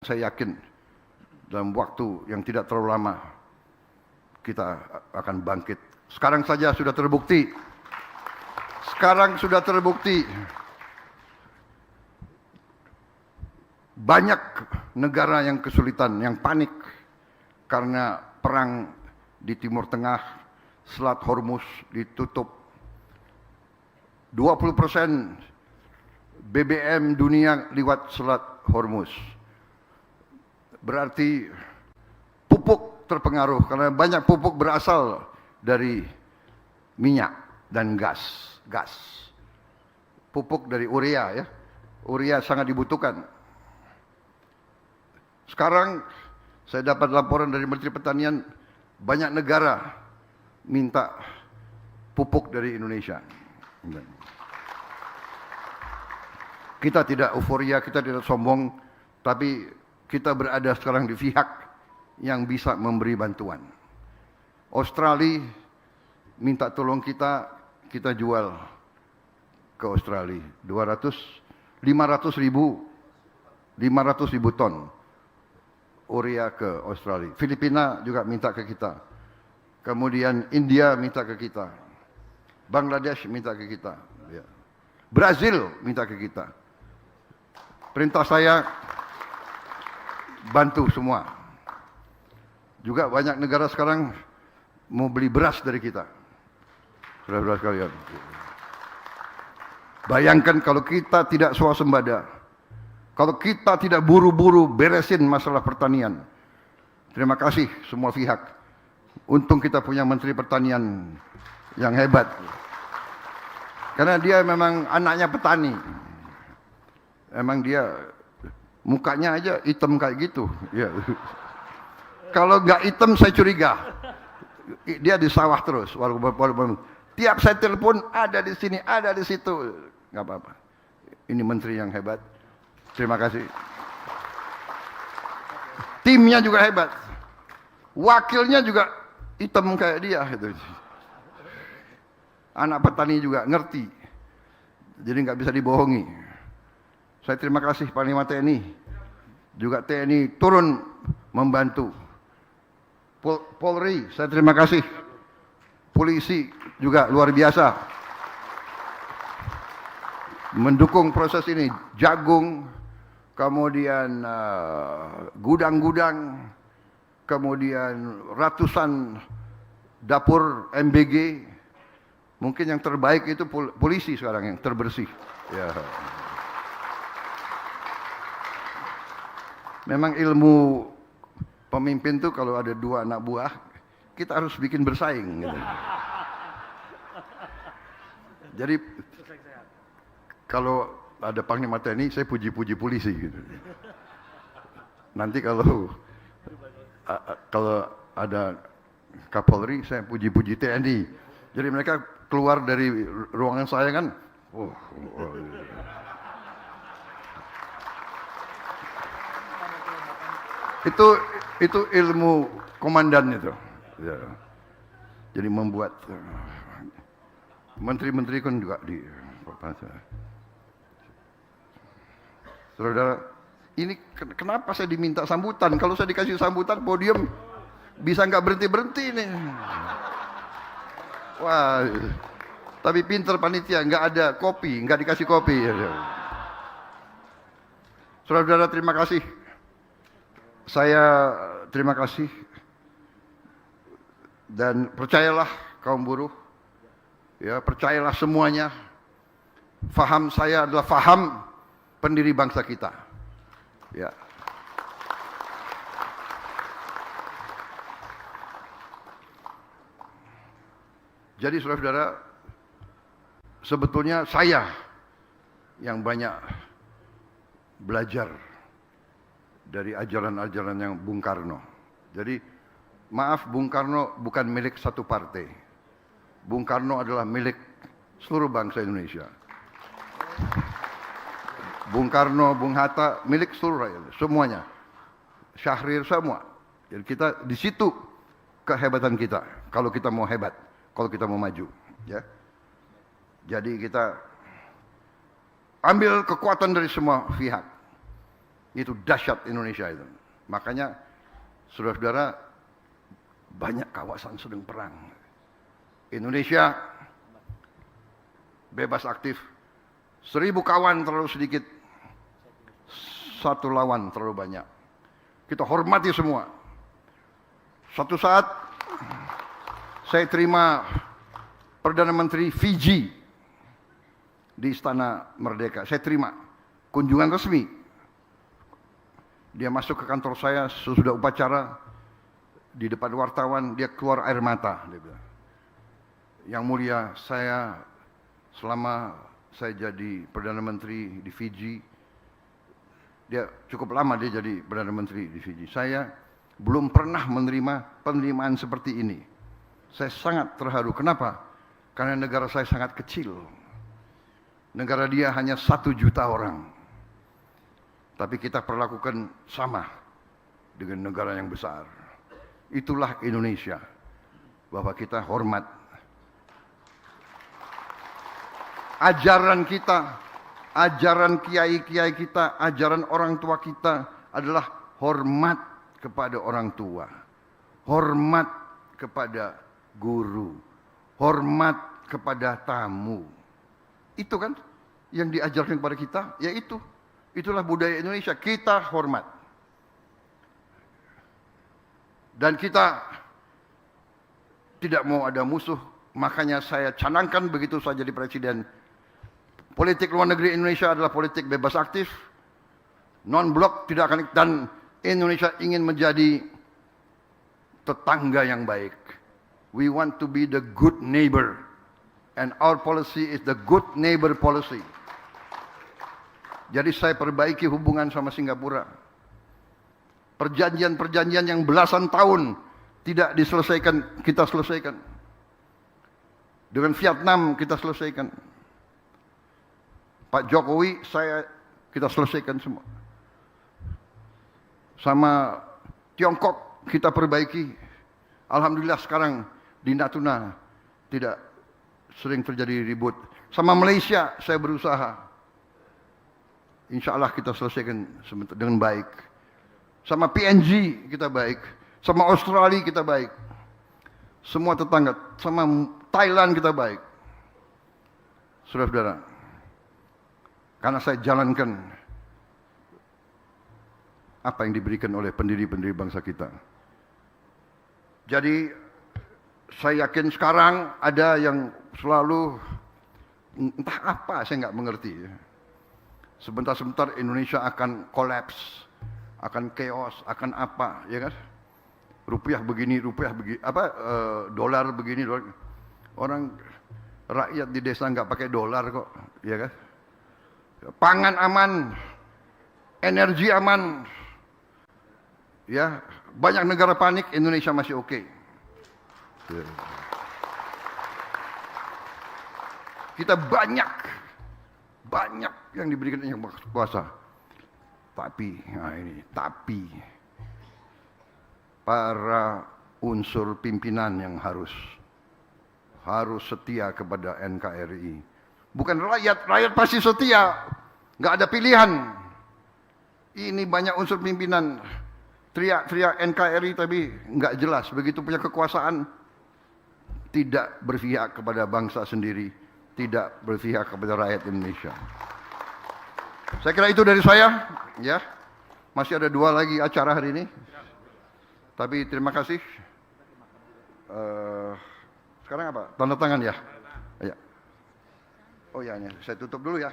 saya yakin dalam waktu yang tidak terlalu lama kita akan bangkit. Sekarang saja sudah terbukti. Sekarang sudah terbukti. Banyak negara yang kesulitan, yang panik karena perang di Timur Tengah, Selat Hormuz ditutup. 20% BBM dunia lewat Selat Hormuz. Berarti pupuk terpengaruh karena banyak pupuk berasal dari minyak dan gas. Pupuk dari urea ya. Urea sangat dibutuhkan. Sekarang saya dapat laporan dari Menteri Pertanian, banyak negara minta pupuk dari Indonesia. Kita tidak euforia, kita tidak sombong, tapi kita berada sekarang di pihak yang bisa memberi bantuan. Australia minta tolong kita jual ke Australia 500 ribu ton urea ke Australia. Filipina juga minta ke kita. Kemudian India minta ke kita. Bangladesh minta ke kita. Ya. Brazil minta ke kita. Perintah saya bantu semua. Juga banyak negara sekarang mau beli beras dari kita. Saudara-saudara sekalian. Bayangkan kalau kita tidak swasembada, kalau kita tidak buru-buru beresin masalah pertanian. Terima kasih semua pihak. Untung kita punya Menteri Pertanian yang hebat. Karena dia memang anaknya petani. Emang dia mukanya aja hitam kayak gitu. Ya. Kalau nggak hitam saya curiga. Dia di sawah terus. Walaupun tiap saya telepon ada di sini, ada di situ. Nggak apa-apa. Ini menteri yang hebat. Terima kasih. Timnya juga hebat. Wakilnya juga hitam kayak dia. Gitu. Anak petani juga ngerti. Jadi nggak bisa dibohongi. Saya terima kasih Panglima TNI. Juga TNI turun membantu. Polri, saya terima kasih. Polisi juga luar biasa. Mendukung proses ini. Jagung, kemudian gudang-gudang, kemudian ratusan dapur MBG. Mungkin yang terbaik itu polisi sekarang yang terbersih. Ya. Memang ilmu pemimpin tuh kalau ada 2 anak buah, kita harus bikin bersaing. Gitu. Jadi kalau ada Panglima TNI, saya puji-puji polisi. Gitu. Nanti kalau ada Kapolri, saya puji-puji TNI. Jadi mereka keluar dari ruangan saya kan, itu ilmu komandan itu. Ya. Jadi membuat menteri-menteri kan juga di Saudara, ini kenapa saya diminta sambutan? Kalau saya dikasih sambutan, podium bisa nggak berhenti-berhenti nih. Wah, tapi pinter panitia, nggak ada kopi, nggak dikasih kopi. Saudara-saudara, terima kasih. Saya terima kasih. Dan percayalah kaum buruh, ya percayalah semuanya. Faham saya adalah faham pendiri bangsa kita. Ya. Jadi saudara-saudara, sebetulnya saya yang banyak belajar dari ajaran-ajaran yang Bung Karno. Jadi maaf, Bung Karno bukan milik satu partai. Bung Karno adalah milik seluruh bangsa Indonesia. Bung Karno, Bung Hatta, milik seluruh rakyat, semuanya. Syahrir, semua. Jadi kita di situ kehebatan kita. Kalau kita mau hebat, kalau kita mau maju, ya. Jadi kita ambil kekuatan dari semua pihak. Itu dahsyat Indonesia itu. Makanya saudara-saudara, banyak kawasan sedang perang. Indonesia bebas aktif. 1000 kawan terlalu sedikit, 1 lawan terlalu banyak. Kita hormati semua. Suatu saat saya terima Perdana Menteri Fiji di Istana Merdeka. Saya terima kunjungan resmi. Dia masuk ke kantor saya sesudah upacara, di depan wartawan dia keluar air mata. Dia bilang, "Yang mulia, saya selama saya jadi Perdana Menteri di Fiji, dia cukup lama dia jadi Perdana Menteri di Fiji. Saya belum pernah menerima penerimaan seperti ini. Saya sangat terharu. Kenapa? Karena negara saya sangat kecil. Negara dia hanya 1 juta orang. Tapi kita perlakukan sama dengan negara yang besar. Itulah Indonesia. Bahwa kita hormat. Ajaran kita, ajaran kiai-kiai kita, ajaran orang tua kita adalah hormat kepada orang tua. Hormat kepada guru. Hormat kepada tamu. Itu kan yang diajarkan kepada kita, yaitu itulah budaya Indonesia. Kita hormat. Dan kita tidak mau ada musuh. Makanya saya canangkan begitu saya jadi presiden. Politik luar negeri Indonesia adalah politik bebas aktif. Non-blok tidak akan, dan Indonesia ingin menjadi tetangga yang baik. We want to be the good neighbor. And our policy is the good neighbor policy. Jadi saya perbaiki hubungan sama Singapura. Perjanjian-perjanjian yang belasan tahun tidak diselesaikan, kita selesaikan. Dengan Vietnam kita selesaikan. Pak Jokowi, kita selesaikan semua. Sama Tiongkok kita perbaiki. Alhamdulillah sekarang di Natuna tidak sering terjadi ribut. Sama Malaysia saya berusaha. Insya Allah kita selesaikan dengan baik. Sama PNG kita baik. Sama Australia kita baik. Semua tetangga. Sama Thailand kita baik. Saudara-saudara, karena saya jalankan apa yang diberikan oleh pendiri-pendiri bangsa kita. Jadi saya yakin sekarang ada yang selalu entah apa, saya nggak mengerti. Sebentar-sebentar Indonesia akan kolaps, akan chaos, akan apa, ya kan? Rupiah begini, dolar begini, dolar. Orang rakyat di desa nggak pakai dolar kok, ya kan? Pangan aman, energi aman, ya, banyak negara panik, Indonesia masih oke. Kita banyak yang diberikan yang kuasa. Tapi para unsur pimpinan yang harus setia kepada NKRI. Bukan rakyat pasti setia, nggak ada pilihan. Ini banyak unsur pimpinan teriak-teriak NKRI tapi nggak jelas. Begitu punya kekuasaan, tidak berpihak kepada bangsa sendiri, tidak berpihak kepada rakyat Indonesia. Saya kira itu dari saya, ya. Masih ada 2 lagi acara hari ini. Tapi terima kasih. Sekarang apa? Tanda tangan ya? Ya. Oh ya, saya tutup dulu ya.